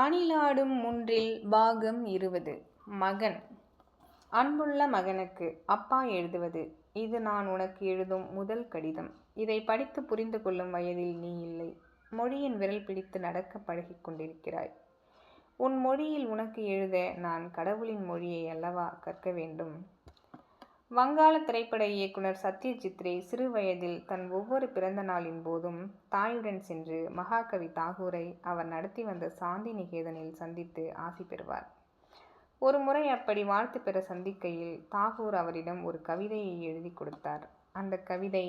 அணிலாடும் முன்றில் பாகம் 20. மகன். அன்புள்ள மகனுக்கு அப்பா எழுதுவது. இது நான் உனக்கு எழுதும் முதல் கடிதம். இதை படித்து புரிந்து கொள்ளும் வயதில் நீ இல்லை. மொழியின் விரல் பிடித்து நடக்க பழகிக் கொண்டிருக்கிறாய். உன் மொழியில் உனக்கு எழுத நான் கடவுளின் மொழியை அல்லவா கற்க வேண்டும்? வங்காள திரைப்பட இயக்குனர் சத்யஜித் ரே சிறு வயதில் தன் ஒவ்வொரு பிறந்த நாளின் போதும் தாயுடன் சென்று மகாகவி தாகூரை அவர் நடத்தி வந்த சாந்தி நிகேதனில் சந்தித்து ஆசி பெறுவார். ஒரு முறை அப்படி வாழ்த்து பெற சந்திக்கையில் தாகூர் அவரிடம் ஒரு கவிதையை எழுதி கொடுத்தார். அந்த கவிதை: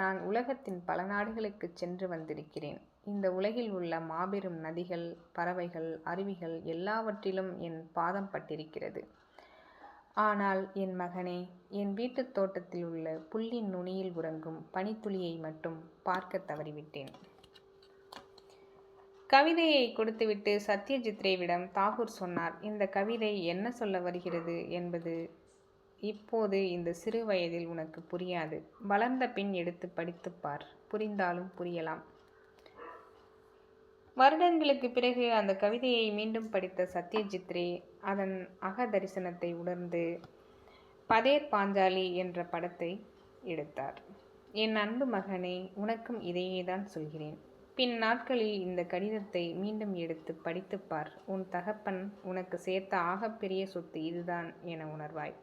நான் உலகத்தின் பல நாடுகளுக்கு சென்று வந்திருக்கிறேன். இந்த உலகில் உள்ள மாபெரும் நதிகள், பறவைகள், அருவிகள் எல்லாவற்றிலும் என் பாதம் பட்டிருக்கிறது. ஆனால் என் மகனே, என் வீட்டுத் தோட்டத்தில் உள்ள புல்லின் நுனியில் உறங்கும் பனித்துளியை மட்டும் பார்க்க தவறிவிட்டேன். கவிதையை கொடுத்துவிட்டு சத்யஜித் ரேவிடம் தாகூர் சொன்னார், இந்த கவிதை என்ன சொல்ல வருகிறது என்பது இப்போது இந்த சிறு வயதில் உனக்கு புரியாது. வளர்ந்த பின் எடுத்து படித்துப்பார், புரிந்தாலும் புரியலாம். வருடங்களுக்கு பிறகு அந்த கவிதையை மீண்டும் படித்த சத்யஜித் ரே அதன் அக தரிசனத்தை உணர்ந்து பதேர் பாஞ்சாலி என்ற படத்தை எடுத்தார். என் அன்பு மகனே, உனக்கும் இதையே தான் சொல்கிறேன். பின் நாட்களில் இந்த கடிதத்தை மீண்டும் எடுத்து படித்துப்பார். உன் தகப்பன் உனக்கு சேர்த்த ஆகப்பெரிய சொத்து இதுதான் என உணர்வாய்.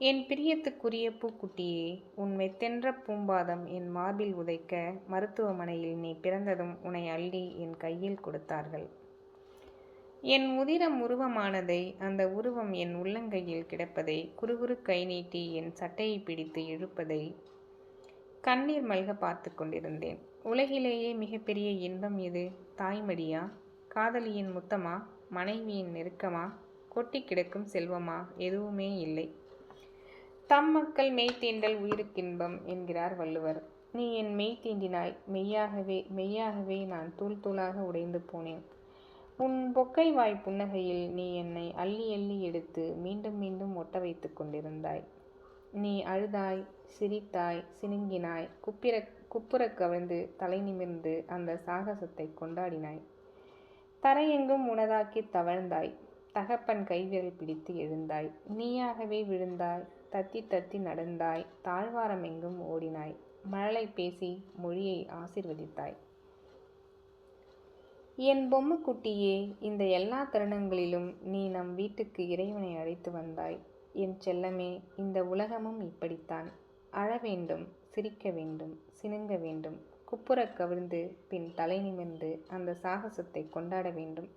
என் பிரியத்துக்குரிய பூக்குட்டியே, உன் மெத்தென்ற பூம்பாதம் என் மார்பில் உதைக்க மருத்துவமனையில் நீ பிறந்ததும் உன்னை அள்ளி என் கையில் கொடுத்தார்கள். என் உதிரம் உருவமானதை, அந்த உருவம் என் உள்ளங்கையில் கிடப்பதை, குறுகுறு கை நீட்டி என் சட்டையை பிடித்து இழுப்பதை கண்ணீர் மல்க பார்த்து கொண்டிருந்தேன். உலகிலேயே மிகப்பெரிய இன்பம் எது? தாய்மடியா? காதலியின் முத்தமா? மனைவியின் நெருக்கமா? கொட்டி கிடக்கும் செல்வமா? எதுவுமே இல்லை. தம் மக்கள் மெய் தீண்டல் உயிருக்கின்பம் என்கிறார் வள்ளுவர். நீ என் மெய் தீண்டினாய். மெய்யாகவே நான் தூள் தூளாக உடைந்து போனேன். உன் பொக்கை வாய் புன்னகையில் நீ என்னை அள்ளி அள்ளி எடுத்து மீண்டும் மீண்டும் ஒட்ட வைத்து கொண்டிருந்தாய். நீ அழுதாய், சிரித்தாய், சினுங்கினாய், குப்புற கவிழ்ந்து தலை நிமிர்ந்து அந்த சாகசத்தை கொண்டாடினாய். தரையெங்கும் உனதாக்கி தவழ்ந்தாய். தகப்பன் கைவிரல் பிடித்து எழுந்தாய். நீயாகவே விழுந்தாய். தத்தி தத்தி நடந்தாய். தாழ்வாரம் எங்கும் ஓடினாய். மழலை பேசி மொழியை ஆசிர்வதித்தாய். என் பொம்முக்குட்டியே, இந்த எல்லா தருணங்களிலும் நீ நம் வீட்டுக்கு இறைவனை அழைத்து வந்தாய். என் செல்லமே, இந்த உலகமும் இப்படித்தான். அழ வேண்டும், சிரிக்க வேண்டும், சினுங்க வேண்டும், குப்புற கவிழ்ந்து பின் தலை நிமிர்ந்து அந்த சாகசத்தை கொண்டாட வேண்டும்.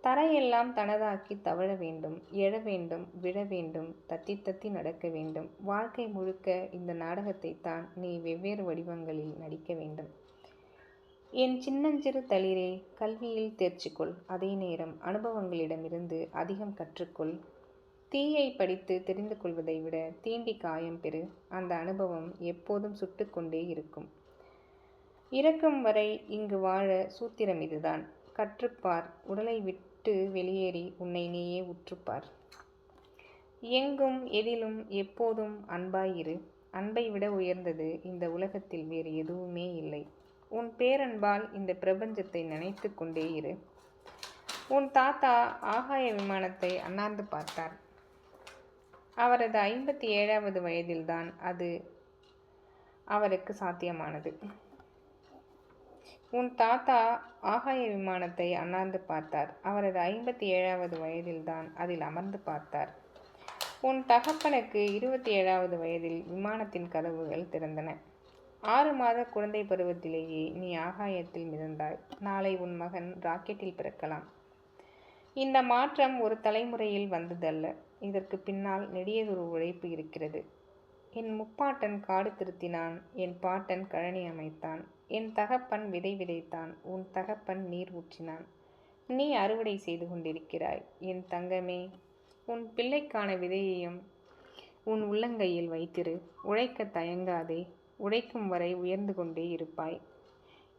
தரையெல்லாம் தனதாக்கி தவழ வேண்டும், எழ வேண்டும், விழ வேண்டும், தத்தி தத்தி நடக்க வேண்டும். வாழ்க்கை முழுக்க இந்த நாடகத்தை தான் நீ வெவ்வேறு வடிவங்களில் நடிக்க வேண்டும். என் சின்னஞ்சிறு தளிரே, கல்வியில் தேர்ச்சிக்கொள். அதே நேரம் அனுபவங்களிடமிருந்து அதிகம் கற்றுக்கொள். தீயை படித்து தெரிந்து கொள்வதை விட தீண்டி காயம் பெறு. அந்த அனுபவம் எப்போதும் சுட்டுக்கொண்டே இருக்கும். இறக்கும் வரை இங்கு வாழ சூத்திரம் இதுதான். கற்றுப்பார். உடலை விட்டு வெளியேறி உன்னை நீயே உற்றுப்பார். எங்கும் எதிலும் எப்போதும் அன்பாயிரு. அன்பை விட உயர்ந்தது இந்த உலகத்தில் வேறு எதுவுமே இல்லை. உன் பேரன்பால் இந்த பிரபஞ்சத்தை நினைத்து கொண்டே இரு. உன் தாத்தா ஆகாய விமானத்தை அண்ணாந்து பார்த்தார். அவரது 57வது வயதில்தான் அது அவருக்கு சாத்தியமானது. உன் தாத்தா ஆகாய விமானத்தை அண்ணாந்து பார்த்தார். அவரது 57வது வயதில்தான் அதில் அமர்ந்து பார்த்தார். உன் தகப்பனுக்கு 27வது வயதில் விமானத்தின் கதவுகள் திறந்தன. 6 மாத குழந்தை பருவத்திலேயே நீ ஆகாயத்தில் மிதந்தாய். நாளை உன் மகன் ராக்கெட்டில் பிறக்கலாம். இந்த மாற்றம் ஒரு தலைமுறையில் வந்ததல்ல. இதற்கு பின்னால் நெடியதொரு உழைப்பு இருக்கிறது. என் முப்பாட்டன் காடு திருத்தினான். என் பாட்டன் கழனி அமைத்தான். என் தகப்பன் விதை விதைத்தான். உன் தகப்பன் நீர் ஊற்றினான். நீ அறுவடை செய்து கொண்டிருக்கிறாய். என் தங்கமே, உன் பிள்ளைக்கான விதையையும் உன் உள்ளங்கையில் வைத்திரு. உழைக்க தயங்காதே. உழைக்கும் வரை உயர்ந்து கொண்டே இருப்பாய்.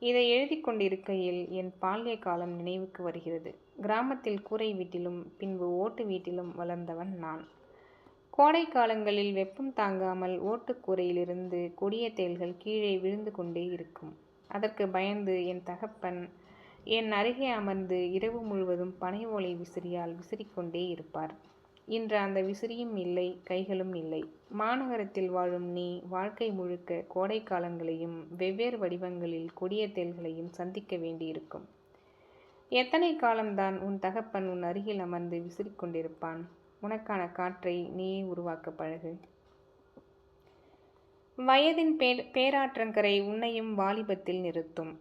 இதை எழுதி கொண்டிருக்கையில் என் பால்ய காலம் நினைவுக்கு வருகிறது. கிராமத்தில் கூரை வீட்டிலும் பின்பு ஓட்டு வீட்டிலும் வளர்ந்தவன் நான். கோடை காலங்களில் வெப்பம் தாங்காமல் ஓட்டுக்கூரையிலிருந்து கொடிய தேள்கள் கீழே விழுந்து கொண்டே இருக்கும். அதற்கு பயந்து என் தகப்பன் என் அருகே அமர்ந்து இரவு முழுவதும் பனை ஓலை விசிறியால் விசிறிக்கொண்டே இருப்பார். இன்று அந்த விசிறியும் இல்லை, கைகளும் இல்லை. மாநகரத்தில் வாழும் நீ வாழ்க்கை முழுக்க கோடை காலங்களையும் வெவ்வேறு வடிவங்களில் கொடிய தேள்களையும் சந்திக்க வேண்டியிருக்கும். எத்தனை காலம்தான் உன் தகப்பன் உன் அருகில் அமர்ந்து விசிறிக்கொண்டிருப்பான்? உனக்கான காற்றை நீயே உருவாக்க பழகு. வயதின் பேராற்றங்கரை உன்னையும் வாலிபத்தில் நிறுத்தும்.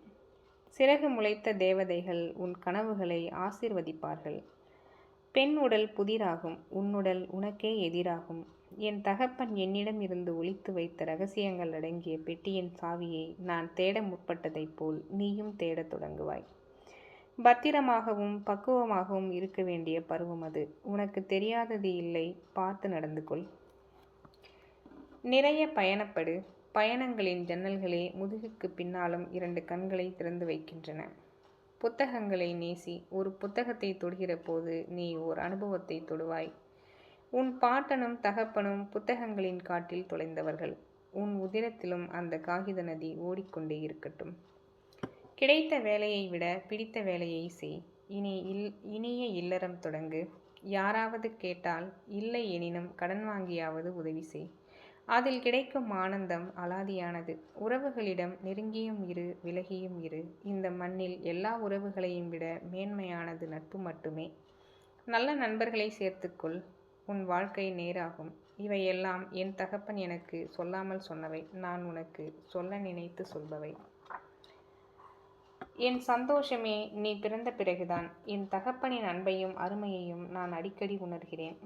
சிறகு முளைத்த தேவதைகள் உன் கனவுகளை ஆசீர்வதிப்பார்கள். பெண் உடல் புதிராகும், உன்னுடல் உனக்கே எதிராகும். என் தகப்பன் என்னிடம் இருந்து ஒளித்து வைத்த இரகசியங்கள் அடங்கிய பெட்டியின் சாவியை நான் தேட முற்பட்டதைப் போல் நீயும் தேடத் தொடங்குவாய். பத்திரமாகவும் பக்குவமாகவும் இருக்க வேண்டிய பருவம் அது. உனக்கு தெரியாதது இல்லை, பார்த்து நடந்து கொள். நிறைய பயணப்படு. பயணங்களின் ஜன்னல்களே முதுகுக்கு பின்னாலும் 2 கண்களை திறந்து வைக்கின்றன. புத்தகங்களை நேசி. ஒரு புத்தகத்தை தொடுகிற போது நீ ஓர் அனுபவத்தை தொடுவாய். உன் பாட்டனும் தகப்பனும் புத்தகங்களின் காட்டில் தொலைந்தவர்கள். உன் உதிரத்திலும் அந்த காகித நதி ஓடிக்கொண்டே இருக்கட்டும். கிடைத்த வேலையை விட பிடித்த வேலையை செய். இனிய இல்லறம் தொடங்கு. யாராவது கேட்டால் இல்லை எனினும் கடன் வாங்கியாவது உதவி செய். அதில் கிடைக்கும் ஆனந்தம் அலாதியானது. உறவுகளிடம் நெருங்கியும் இரு, விலகியும் இரு. இந்த மண்ணில் எல்லா உறவுகளையும் விட மேன்மையானது நட்பு மட்டுமே. நல்ல நண்பர்களை சேர்த்துக்கொள். உன் வாழ்க்கை நேராகும். இவையெல்லாம் என் தகப்பன் எனக்கு சொல்லாமல் சொன்னவை. நான் உனக்கு சொல்ல நினைத்து சொல்பவை. என் சந்தோஷமே, நீ பிறந்த பிறகுதான் என் தகப்பனின் அன்பையும் அருமையையும் நான் அடிக்கடி உணர்கிறேன்.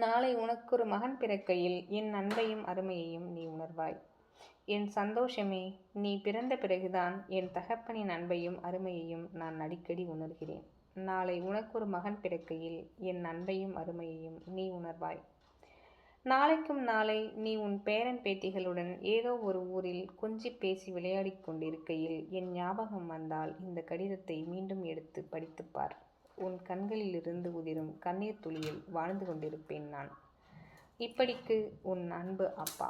நாளை உனக்கொரு மகன் பிறக்கையில் என் அன்பையும் அருமையையும் நீ உணர்வாய். என் சந்தோஷமே, நீ பிறந்த பிறகுதான் என் தகப்பனின் அன்பையும் அருமையையும் நான் அடிக்கடி உணர்கிறேன். நாளை உனக்கொரு மகன் பிறக்கையில் என் அன்பையும் அருமையையும் நீ உணர்வாய். நாளைக்கும் நாளை நீ உன் பேரன் பேத்திகளுடன் ஏதோ ஒரு ஊரில் கொஞ்சி பேசி விளையாடிக் கொண்டிருக்கையில் என் ஞாபகம் வந்தால் இந்த கடிதத்தை மீண்டும் எடுத்து படித்துப்பார். உன் கண்களிலிருந்து உதிரும் கண்ணீர் துளியில் வாழ்ந்து கொண்டிருப்பேன் நான். இப்படிக்கு உன் அன்பு அப்பா.